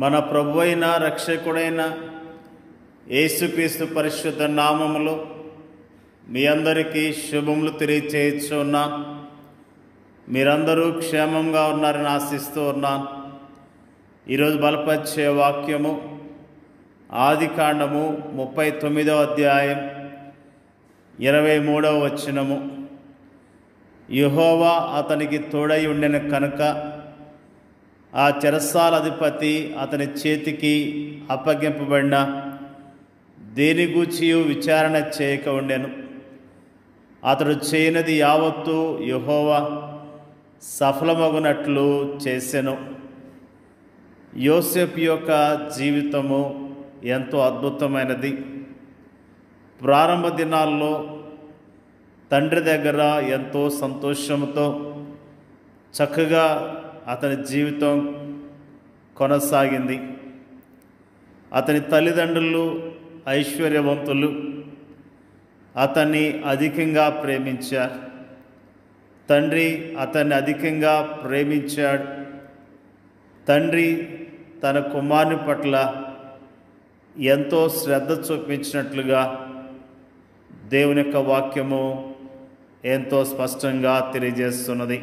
మన ప్రభువైన రక్షకుడైన యేసుక్రీస్తు పరిశుద్ధ నామములో మీ అందరికీ శుభములు తెలియచేయుచున్నా. మీరందరూ క్షేమంగా ఉన్నారని ఆశిస్తూ ఉన్నాను. ఈరోజు బలపరిచే వాక్యము ఆదికాండము 39వ అధ్యాయం 23వ వచనము. యెహోవా అతనికి తోడై ఉండెను కనుక ఆ చెరసాల అధిపతి అతని చేతికి అప్పగింపబడిన దేని గూర్చియు విచారణ చేయక ఉండెను. అతడు చేయనది యావత్తు యెహోవా సఫలమగునట్లు చేసెను. యోసేపు యొక్క జీవితము ఎంతో అద్భుతమైనది. ప్రారంభ దినాల్లో తండ్రి దగ్గర ఎంతో సంతోషంతో చక్కగా అతని జీవితం కొనసాగింది. అతని తల్లిదండ్రులు ఐశ్వర్యవంతులు, అతన్ని అధికంగా ప్రేమించారు. తండ్రి అతన్ని అధికంగా ప్రేమించాడు. తండ్రి తన కుమారుని పట్ల ఎంతో శ్రద్ధ చూపించినట్లుగా దేవుని యొక్క వాక్యము ఎంతో స్పష్టంగా తెలియజేస్తున్నది.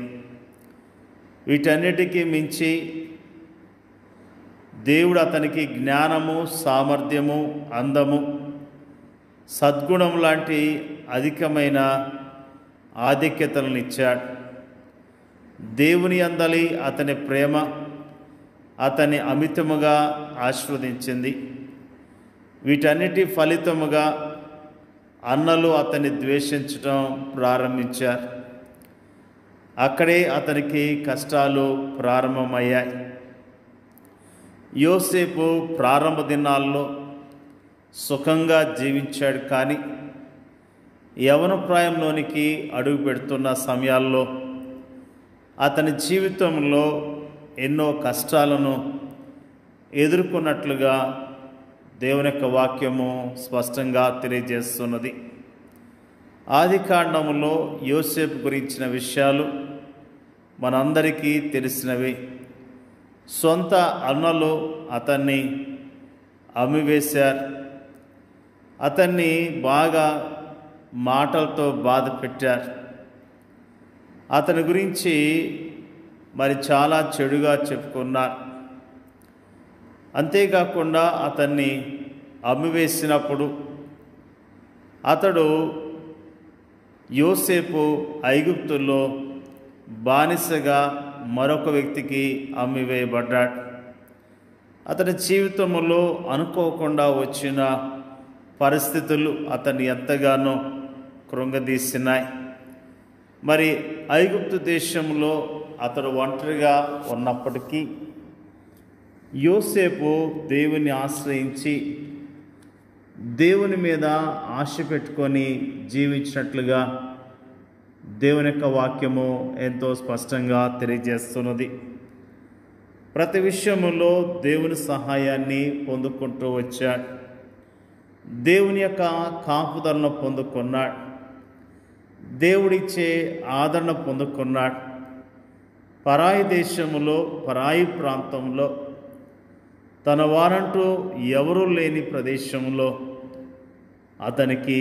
వీటన్నిటికీ మించి దేవుడు అతనికి జ్ఞానము, సామర్థ్యము, అందము, సద్గుణం లాంటి అధికమైన ఆధిక్యతలను ఇచ్చాడు. దేవుని అందలి అతని ప్రేమ అతన్ని అమితముగా ఆశీర్వదించింది. వీటన్నిటి ఫలితముగా అన్నలు అతన్ని ద్వేషించడం ప్రారంభించారు. అక్కడే అతనికి కష్టాలు ప్రారంభమయ్యాయి. యోసేపు ప్రారంభ దినాల్లో సుఖంగా జీవించాడు. కానీ యవ్వన ప్రాయంలోనికి అడుగు పెడుతున్న సమయాల్లో అతని జీవితంలో ఎన్నో కష్టాలను ఎదుర్కొన్నట్లుగా దేవుని యొక్క వాక్యము స్పష్టంగా తెలియజేస్తున్నది. ఆదికాండములో యోసేపు గురించిన విషయాలు మనందరికీ తెలిసినవి. సొంత అన్నలు అతన్ని అమ్మివేశారు. అతన్ని బాగా మాటలతో బాధ పెట్టారు. అతని గురించి మరి చాలా చెడుగా చెప్పుకున్నారు. అంతేకాకుండా అతన్ని అమ్మివేసినప్పుడు అతడు యోసేపు ఐగుప్తులో బానిసగా మరొక వ్యక్తికి అమ్మివేయబడ్డాడు. అతని జీవితంలో అనుకోకుండా వచ్చిన పరిస్థితులు అతన్ని ఎంతగానో కృంగదీసినాయి. మరి ఐగుప్తు దేశంలో అతడు ఒంటరిగా ఉన్నప్పటికీ యోసేపు దేవుని ఆశ్రయించి దేవుని మీద ఆశ పెట్టుకొని జీవించినట్లుగా దేవుని యొక్క వాక్యము ఎంతో స్పష్టంగా తెలియజేస్తున్నది. ప్రతి విషయములో దేవుని సహాయాన్ని పొందుకుంటూ వచ్చాడు. దేవుని యొక్క కాపుదలను పొందుకున్నాడు. దేవుడిచ్చే ఆదరణ పొందుకున్నాడు. పరాయి దేశములో, పరాయి ప్రాంతంలో, తన వారంటూ ఎవరూ లేని ప్రదేశంలో అతనికి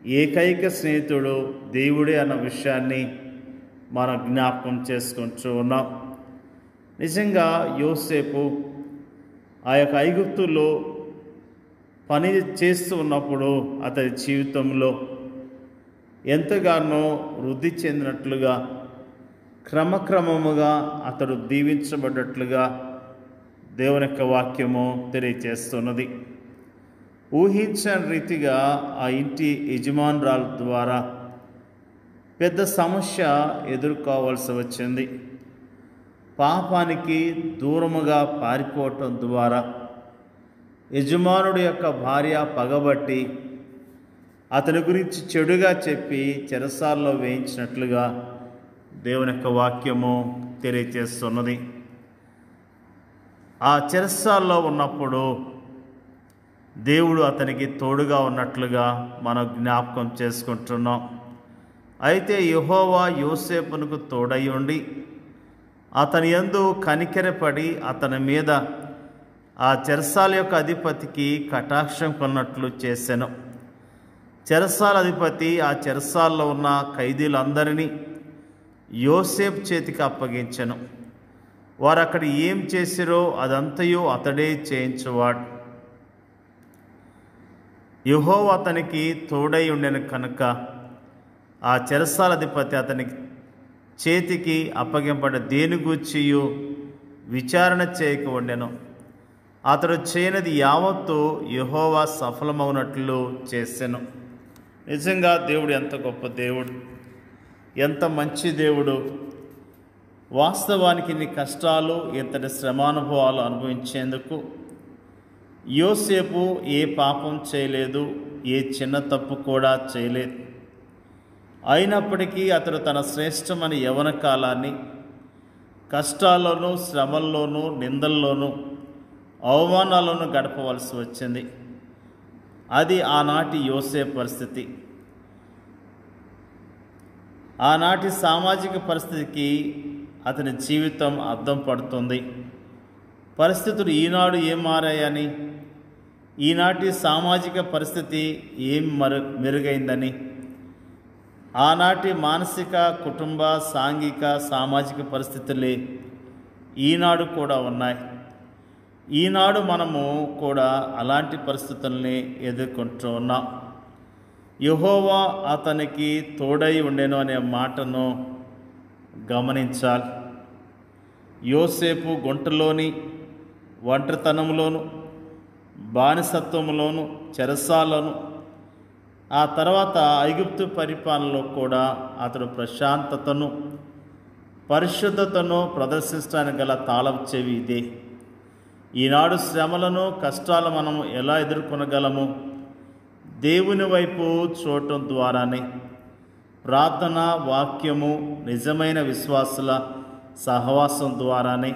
ఏకైక స్నేహితుడు దేవుడే అన్న విషయాన్ని మనం జ్ఞాపకం చేసుకుంటూ ఉన్నాం. నిజంగా యోసేపు ఆ యొక్క ఐగుప్తులో పని చేస్తూ ఉన్నప్పుడు అతని జీవితంలో ఎంతగానో వృద్ధి చెందినట్లుగా, క్రమక్రమముగా అతడు దీవించబడ్డట్లుగా దేవుని యొక్క వాక్యము తెలియజేస్తున్నది. ఊహించని రీతిగా ఆ ఇంటి యజమానురాల ద్వారా పెద్ద సమస్య ఎదుర్కోవాల్సి వచ్చింది. పాపానికి దూరముగా పారిపోవటం ద్వారా యజమానుడి యొక్క భార్య పగబట్టి అతని గురించి చెడుగా చెప్పి చెరసాల్లో వేయించినట్లుగా దేవుని యొక్క వాక్యము తెలియజేస్తున్నది. ఆ చెరసాల్లో ఉన్నప్పుడు దేవుడు అతనికి తోడుగా ఉన్నట్లుగా మనం జ్ఞాపకం చేసుకుంటున్నాం. అయితే యెహోవా యోసేపునకు తోడై ఉండి అతని యందు కనికెరపడి అతని మీద ఆ చెరసాల యొక్క అధిపతికి కటాక్షం కొన్నట్లు చేసెను. చెరసాల అధిపతి ఆ చెరసాల్లో ఉన్న ఖైదీలందరినీ యోసేపు చేతికి అప్పగించెను. వారు అక్కడ ఏం చేసిరో అదంతయు అతడే చేయించువాడు. యెహోవా అతనికి తోడై ఉండెను కనుక ఆ చెరసాల అధిపతి అతనికి చేతికి అప్పగింపబడిన దేని గూర్చియు విచారణ చేయక ఉండెను. అతడు చేయనది యావత్తు యెహోవా సఫలమవునట్లు చేసెను. నిజంగా దేవుడు ఎంత గొప్ప దేవుడు, ఎంత మంచి దేవుడు. వాస్తవానికి ఇన్ని కష్టాలు, ఇంతటి శ్రమానుభవాలు అనుభవించేందుకు యోసేపు ఏ పాపం చేయలేదు, ఏ చిన్న తప్పు కూడా చేయలేదు. అయినప్పటికీ అతడు తన శ్రేష్టమైన యవ్వన కాలాన్ని కష్టాల్లోనూ, శ్రమల్లోనూ, నిందల్లోనూ, అవమానాలను గడపవలసి వచ్చింది. అది ఆనాటి యోసేపు పరిస్థితి. ఆనాటి సామాజిక పరిస్థితికి అతని జీవితం అద్దం పడుతుంది. పరిస్థితులు ఈనాడు ఏం మారాయని, ఈనాటి సామాజిక పరిస్థితి ఏం మెరుగైందని, ఆనాటి మానసిక, కుటుంబ, సాంఘిక, సామాజిక పరిస్థితులే ఈనాడు కూడా ఉన్నాయి. ఈనాడు మనము కూడా అలాంటి పరిస్థితుల్ని ఎదుర్కొంటూ ఉన్నాం. యెహోవా అతనికి తోడై ఉండెను అనే మాటను గమనించాలి. యోసేపు గుంటలోని ఒంటరితనంలోను, బానిసత్వంలోను, చెరసాలను, ఆ తర్వాత ఐగుప్తు పరిపాలనలో కూడా అతడు ప్రశాంతతను, పరిశుద్ధతను ప్రదర్శించడానికి గల తాళం చెవి ఇదే. ఈనాడు శ్రమలను, కష్టాలు మనము ఎలా ఎదుర్కొనగలము? దేవుని వైపు చూడటం ద్వారానే. ప్రార్థన, వాక్యము, నిజమైన విశ్వాసుల సహవాసం ద్వారానే.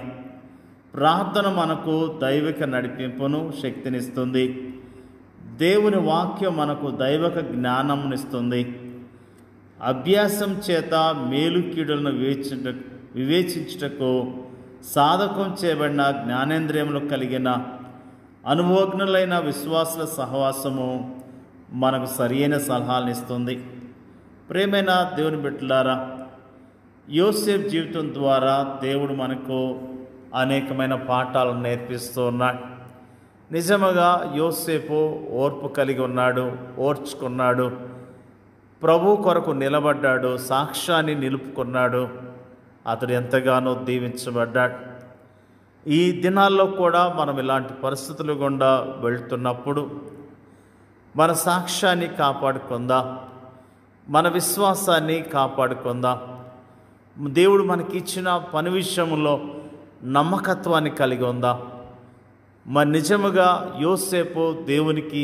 ప్రార్థన మనకు దైవిక నడిపింపును, శక్తినిస్తుంది. దేవుని వాక్యం మనకు దైవిక జ్ఞానంనిస్తుంది. అభ్యాసం చేత మేలు కీడులను వివేచించుటకు సాధకం చేయబడిన జ్ఞానేంద్రియములు కలిగిన అనుభవజ్ఞులైన విశ్వాసుల సహవాసము మనకు సరియైన సలహాలను ఇస్తుంది. ప్రేమైన దేవుని బిడ్డలారా, యోసేపు జీవితం ద్వారా దేవుడు మనకు అనేకమైన పాఠాలను నేర్పిస్తూ ఉన్నాడు. నిజముగా యోసేపు ఓర్పు కలిగి ఉన్నాడు, ఓర్చుకున్నాడు, ప్రభు కొరకు నిలబడ్డాడు, సాక్ష్యాన్ని నిలుపుకున్నాడు. అతడు ఎంతగానో దీవించబడ్డాడు. ఈ దినాల్లో కూడా మనం ఇలాంటి పరిస్థితులు గుండా వెళ్తున్నప్పుడు మన సాక్ష్యాన్ని కాపాడుకుందాం, మన విశ్వాసాన్ని కాపాడుకుందాం. దేవుడు మనకిచ్చిన పని విషయంలో నమ్మకత్వాన్ని కలిగి ఉందాం. మరి నిజముగా యోసేపు దేవునికి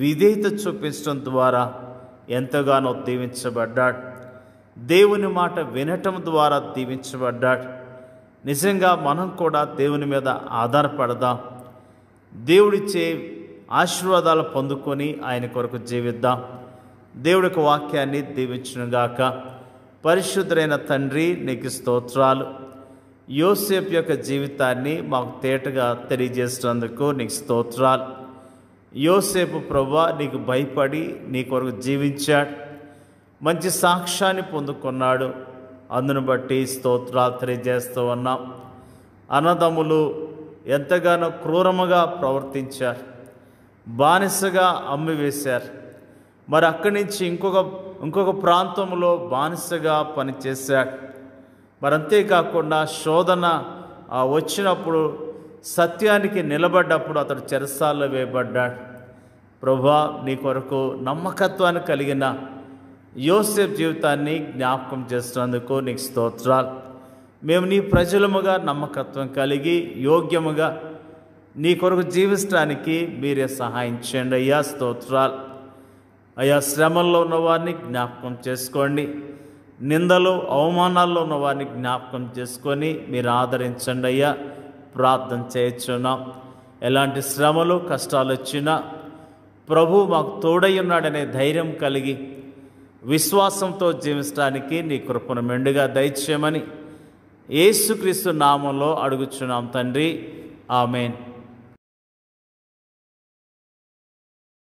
విధేయత చూపించడం ద్వారా ఎంతగానో దీవించబడ్డాడు. దేవుని మాట వినటం ద్వారా దీవించబడ్డాడు. నిజంగా మనం కూడా దేవుని మీద ఆధారపడదాం. దేవుడిచ్చే ఆశీర్వాదాలు పొందుకొని ఆయన కొరకు జీవిద్దాం. దేవుడికి వాక్యాన్ని దీవించునుగాక. పరిశుద్ధుడైన తండ్రి, నీకు స్తోత్రాలు. యోసేపు యొక్క జీవితాన్ని మాకు తేటగా తెలియజేసినందుకు నీకు స్తోత్రాలు. యోసేపు ప్రభువా నీకు భయపడి నీ కొరకు జీవించాడు, మంచి సాక్ష్యాన్ని పొందుకున్నాడు. అందును బట్టి స్తోత్రాలు తెలియజేస్తూ ఉన్నాం. అన్నదమ్ములు ఎంతగానో క్రూరముగా ప్రవర్తించారు, బానిసగా అమ్మివేశారు. మరి అక్కడి నుంచి ఇంకొక ప్రాంతంలో బానిసగా పనిచేశాడు. మరి అంతేకాకుండా శోధన వచ్చినప్పుడు, సత్యానికి నిలబడ్డప్పుడు అతడు చెరసాల్లో వేయబడ్డాడు. ప్రభువా నీ కొరకు నమ్మకత్వాన్ని కలిగిన యోసేపు జీవితాన్ని జ్ఞాపకం చేస్తున్నందుకు నీకు స్తోత్రాలు. మేము నీ ప్రజలముగా నమ్మకత్వం కలిగి యోగ్యముగా నీ కొరకు జీవించడానికి మీరే సహాయం చేయండి అయ్యా. స్తోత్రాలు అయ్యా. శ్రమల్లో ఉన్నవారిని జ్ఞాపకం చేసుకోండి, నిందలు అవమానాల్లో ఉన్నవారిని జ్ఞాపకం చేసుకొని మీరు ఆదరించండి అయ్యా. ప్రార్థన చేయించున్నాం. ఎలాంటి శ్రమలు కష్టాలు వచ్చినా ప్రభు మాకు తోడై ఉన్నాడనే ధైర్యం కలిగి విశ్వాసంతో జీవించడానికి నీ కృపను మెండుగా దయచేయమని యేసుక్రీస్తు నామంలో అడుగుచున్నాం తండ్రి. ఆమేన్.